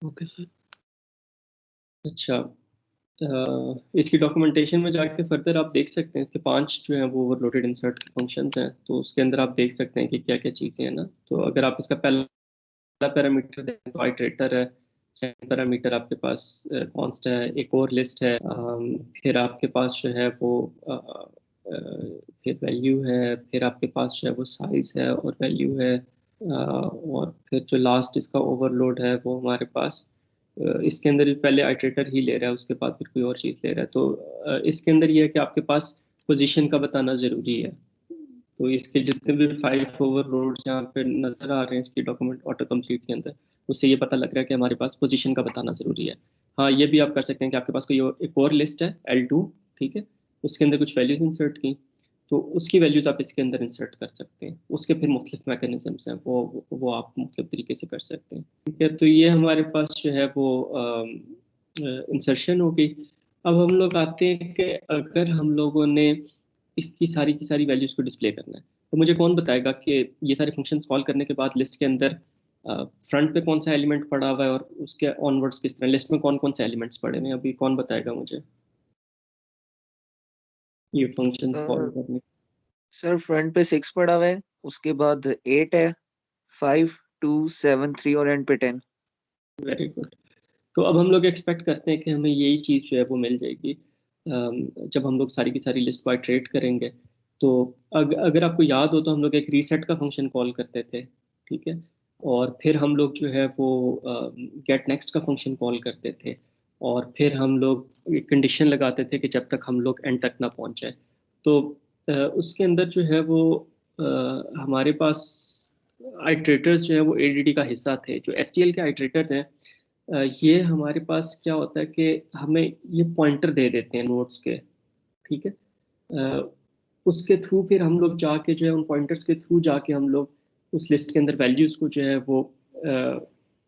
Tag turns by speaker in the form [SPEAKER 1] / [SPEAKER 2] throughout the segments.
[SPEAKER 1] Okay sir. अच्छा, इसकी documentation में जाके फर्दर आप देख सकते हैं, इसके 5 जो हैं वो ओवरलोडेड इंसर्ट के फंक्शंस हैं, तो उसके अंदर आप देख सकते हैं कि क्या क्या चीज़ें हैं ना। तो अगर आप इसका पहला पैरामीटर देखें तो आइटरेटर है, सेकंड पैरामीटर आपके पास कॉन्स्ट है, एक और लिस्ट है, फिर आपके पास जो है वो फिर वैल्यू है, फिर आपके पास जो है वो साइज है और वैल्यू है, और फिर जो लास्ट इसका ओवरलोड है वो हमारे पास इसके अंदर पहले आइटरेटर ही ले रहा है, उसके बाद फिर कोई और चीज़ ले रहा है। तो इसके अंदर ये है कि आपके पास पोजीशन का बताना ज़रूरी है। तो इसके जितने भी 5 ओवरलोड्स यहाँ पे नजर आ रहे हैं इसकी डॉक्यूमेंट ऑटो कंप्लीट के अंदर, उससे ये पता लग रहा है कि हमारे पास पोजीशन का बताना जरूरी है। हाँ, ये भी आप कर सकते हैं कि आपके पास कोई एक और लिस्ट है L2, ठीक है, उसके अंदर कुछ वैल्यूज इंसर्ट की, तो उसकी वैल्यूज आप इसके अंदर इंसर्ट कर सकते हैं। उसके फिर मुख्तलिफ मैकेनिज्म्स हैं, वो आप मुख्तलिफ तरीके से कर सकते हैं। ठीक है, तो ये हमारे पास जो है वो इंसर्शन हो गई। अब हम लोग आते हैं कि अगर हम लोगों ने इसकी सारी की सारी वैल्यूज को डिस्प्ले करना है, तो मुझे कौन बताएगा कि ये सारे फंक्शंस कॉल करने के बाद लिस्ट के अंदर फ्रंट पे कौन सा एलिमेंट पड़ा हुआ है और उसके ऑनवर्ड्स किस तरह, लिस्ट में कौन कौन से एलिमेंट्स पड़े हुए हैं, अभी कौन बताएगा मुझे ये फंक्शंस कॉल करने।
[SPEAKER 2] सर फ्रंट पे 6 पड़ा हुआ है, उसके बाद 8 है, 5, 2, 7, 3 और एंड पे 10।
[SPEAKER 1] Very good. तो अब हम लोग एक्सपेक्ट करते हैं कि हमें यही चीज़ जो है वो मिल जाएगी जब हम लोग सारी की सारी लिस्ट को आइटरेट करेंगे। तो अगर आपको याद हो तो हम लोग एक रीसेट का फंक्शन कॉल करते थे, ठीक है, और फिर हम लोग जो है वो गेट नेक्स्ट का फंक्शन कॉल करते थे, और फिर हम लोग एक कंडीशन लगाते थे कि जब तक हम लोग एंड तक ना पहुंच जाए। तो उसके अंदर जो है वो हमारे पास आइटरेटर्स जो है वो एडीडी का हिस्सा थे। जो एसटीएल के आइटरेटर्स हैं, ये हमारे पास क्या होता है कि हमें ये पॉइंटर दे देते हैं नोट्स के, ठीक है। अ, उसके थ्रू फिर हम लोग जाके जो है उन पॉइंटर्स के थ्रू जाके हम लोग उस लिस्ट के अंदर वैल्यूज को जो है वो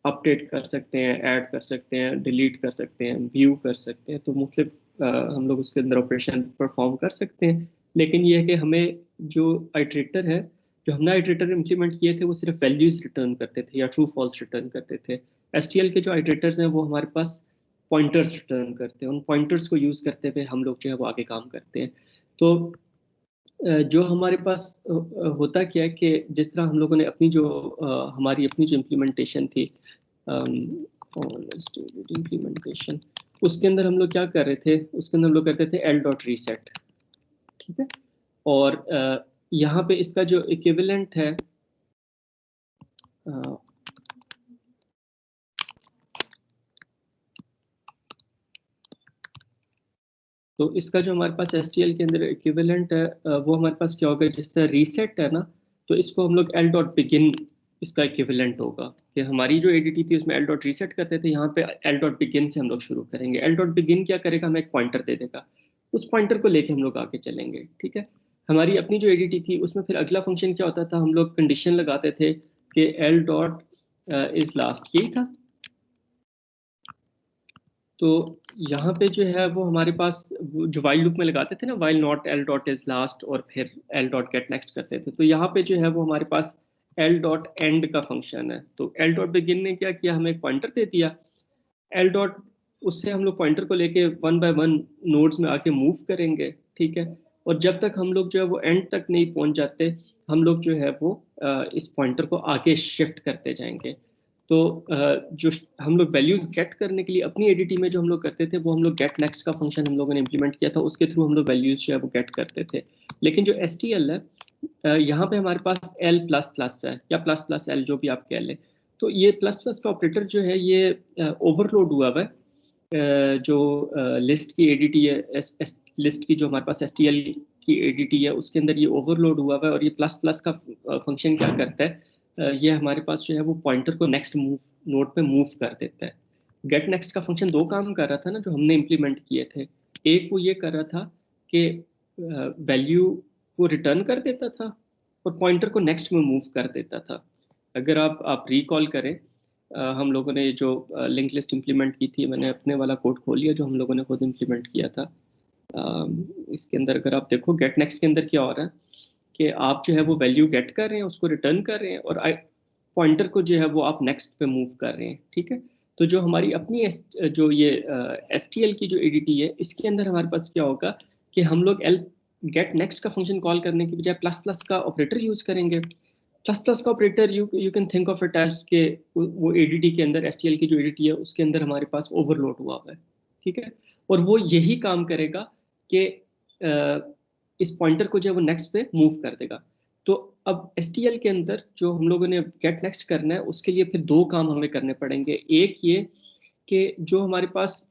[SPEAKER 1] अपडेट कर सकते हैं, ऐड कर सकते हैं, डिलीट कर सकते हैं, व्यू कर सकते हैं। तो मुख्तलिफ हम लोग उसके अंदर ऑपरेशन परफॉर्म कर सकते हैं। लेकिन ये है कि हमें जो आइटरेटर है, जो हमने आइटरेटर इम्प्लीमेंट किए थे वो सिर्फ वैल्यूज रिटर्न करते थे या ट्रू फॉल्स रिटर्न करते थे। एसटीएल के जो आइटरेटर्स हैं वो हमारे पास पॉइंटर्स रिटर्न करते हैं, उन पॉइंटर्स को यूज करते हुए हम लोग जो है वो आगे काम करते हैं। तो जो हमारे पास होता क्या है कि जिस तरह हम लोगों ने अपनी जो हमारी अपनी जो इम्प्लीमेंटेशन थी, इम्प्लीमेंटेशन, उसके अंदर हम लोग क्या कर रहे थे, उसके अंदर हम लोग करते थे एल डॉट रीसेट, ठीक है। और यहाँ पे इसका जो इक्विवेलेंट है, अ, तो इसका जो हमारे पास एसटीएल के अंदर इक्विवेलेंट है, वो हमारे पास क्या होगा, जिस तरह रीसेट है ना, तो इसको हम लोग एल डॉट बिगिन इसका इक्विवेलेंट होगा। कि हमारी जो एडीटी थी उसमें एल डॉट रीसेट करते थे, यहाँ पे एल डॉट बिगिन से हम लोग शुरू करेंगे। एल डॉट बिगिन क्या करेगा, हमें एक पॉइंटर दे देगा, उस पॉइंटर को लेके हम लोग आगे चलेंगे, ठीक है। हमारी अपनी जो एडीटी थी उसमें फिर अगला फंक्शन क्या होता था, हम लोग कंडीशन लगाते थे कि एल डॉट इज लास्ट, यही था। तो यहाँ पे जो है वो हमारे पास जो वाइल लूप में लगाते थे ना, while naught L dot is last और फिर एल डॉट गेट नेक्स्ट करते थे, तो यहाँ पे जो है वो हमारे पास एल डॉट एंड का फंक्शन है। तो एल डॉट बिगिन ने क्या किया, हमें एक पॉइंटर दे दिया एल डॉट, उससे हम लोग पॉइंटर को लेके वन बाय वन नोड्स में आके मूव करेंगे, ठीक है। और जब तक हम लोग जो है वो एंड तक नहीं पहुंच जाते, हम लोग जो है वो इस पॉइंटर को आगे शिफ्ट करते जाएंगे। तो जो हम लोग वैल्यूज गेट करने के लिए अपनी एडीटी में जो हम लोग करते थे, वो हम लोग गेट नेक्स्ट का फंक्शन हम लोगों ने इंप्लीमेंट किया था, उसके थ्रू हम लोग वैल्यूज जो है वो गेट करते थे। लेकिन जो एस टी एल है, यहाँ पे हमारे पास एल प्लस प्लस है या प्लस प्लस एल, जो भी आप कह लें। तो ये प्लस प्लस का ऑपरेटर जो है ये ओवरलोड हुआ हुआ है। जो लिस्ट की एडीटी है, लिस्ट की जो हमारे पास एसटीएल की एडीटी है, उसके अंदर ये ओवरलोड हुआ हुआ है। और ये प्लस प्लस का फंक्शन क्या करता है, ये हमारे पास जो है वो पॉइंटर को नेक्स्ट मूव नोड पे मूव कर देता है। गेट नेक्स्ट का फंक्शन दो काम कर रहा था ना जो हमने इम्प्लीमेंट किए थे। एक वो ये कर रहा था कि वैल्यू को रिटर्न कर देता था और पॉइंटर को नेक्स्ट में मूव कर देता था। अगर आप रिकॉल करें, हम लोगों ने जो लिंक लिस्ट इंप्लीमेंट की थी, मैंने अपने वाला कोड खोल लिया जो हम लोगों ने खुद इंप्लीमेंट किया था। इसके अंदर अगर आप देखो गेट नेक्स्ट के अंदर क्या हो रहा है कि आप जो है वो वैल्यू गेट कर रहे हैं, उसको रिटर्न कर रहे हैं, और पॉइंटर को जो है वो आप नेक्स्ट पे मूव कर रहे हैं, ठीक है। तो जो हमारी अपनी जो ये STL की जो ADT है, इसके अंदर हमारे पास क्या होगा कि हम लोग गेट नेक्स्ट का फंक्शन कॉल करने की बजाय प्लस प्लस का ऑपरेटर यूज करेंगे। प्लस प्लस का operator you can think of it as के वो ADT के अंदर, STL की जो ADT है उसके अंदर हमारे पास ओवरलोड हुआ हुआ है, ठीक है। और वो यही काम करेगा कि इस पॉइंटर को जो है वो नेक्स्ट पे मूव कर देगा। तो अब STL के अंदर जो हम लोगों ने गेट नेक्स्ट करना है, उसके लिए फिर दो काम हमें करने पड़ेंगे। एक ये कि जो हमारे पास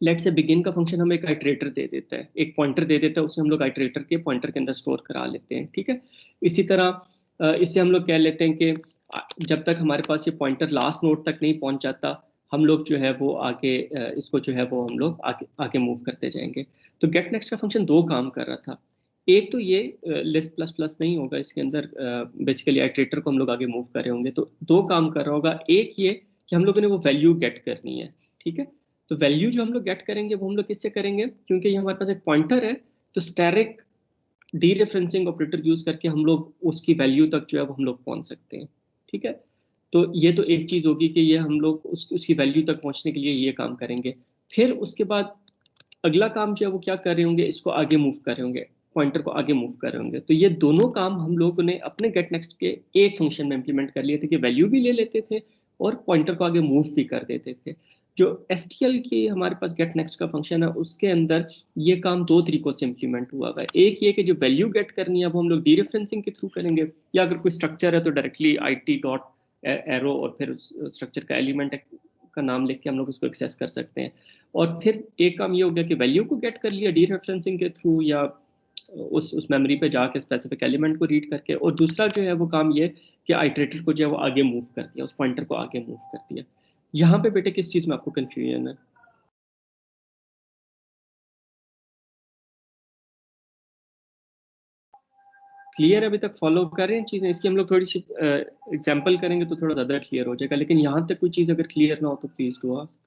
[SPEAKER 1] लेट से बिगिन का फंक्शन हमें एक आइटरेटर दे देता है, एक पॉइंटर दे देता है, उसे हम लोग आइटरेटर के पॉइंटर के अंदर स्टोर करा लेते हैं, ठीक है। इसी तरह इससे हम लोग कह लेते हैं कि जब तक हमारे पास ये पॉइंटर लास्ट नोड तक नहीं पहुंच जाता, हम लोग जो है वो आगे इसको जो है वो हम लोग आगे आगे मूव करते जाएंगे। तो गेट नेक्स्ट का फंक्शन दो काम कर रहा था। एक तो ये लिस्ट प्लस प्लस नहीं होगा, इसके अंदर बेसिकली आइटरेटर को हम लोग आगे मूव कर रहे होंगे, तो दो काम कर रहा होगा। एक ये कि हम लोगों ने वो वैल्यू गेट करनी है, ठीक है। तो वैल्यू जो हम लोग गेट करेंगे वो हम लोग किससे करेंगे, क्योंकि ये हमारे पास एक पॉइंटर है, तो स्टैटिक डीरेफरेंसिंग ऑपरेटर यूज करके हम लोग उसकी वैल्यू तक जो है वो हम लोग पहुंच सकते हैं, ठीक है। तो ये तो एक चीज होगी कि ये हम लोग उसकी वैल्यू तक पहुंचने के लिए ये काम करेंगे। फिर उसके बाद अगला काम जो है वो क्या कर रहे होंगे, इसको आगे मूव कर रहे होंगे, पॉइंटर को आगे मूव कर रहे होंगे। तो ये दोनों काम हम लोगों ने अपने गेट नेक्स्ट के एक फंक्शन में इंप्लीमेंट कर लिए थे कि वैल्यू भी ले लेते थे और पॉइंटर को आगे मूव भी कर देते थे। जो STL की हमारे पास गेट नेक्स्ट का फंक्शन है, उसके अंदर ये काम दो तरीकों से इंप्लीमेंट हुआ है। एक ये कि जो वैल्यू गेट करनी है वो हम लोग डीरेफरेंसिंग के थ्रू करेंगे, या अगर कोई स्ट्रक्चर है तो डायरेक्टली IT डॉट एरो और फिर स्ट्रक्चर का एलिमेंट का नाम लिख के हम लोग उसको एक्सेस कर सकते हैं। और फिर एक काम ये हो गया कि वैल्यू को गेट कर लिया डीरेफरेंसिंग के थ्रू, या उस मेमोरी पे जाके स्पेसिफिक एलिमेंट को रीड करके। और दूसरा जो है वो काम ये कि आइटरेटर को जो है वो आगे मूव कर दिया, उस पॉइंटर को आगे मूव कर दिया। यहाँ पे बेटे किस चीज में आपको कंफ्यूजन है? क्लियर अभी तक फॉलो कर रहे हैं चीजें? इसकी हम लोग थोड़ी सी एग्जांपल करेंगे तो थोड़ा ज्यादा क्लियर हो जाएगा, लेकिन यहाँ तक कोई चीज अगर क्लियर ना हो तो प्लीज डू आस्क।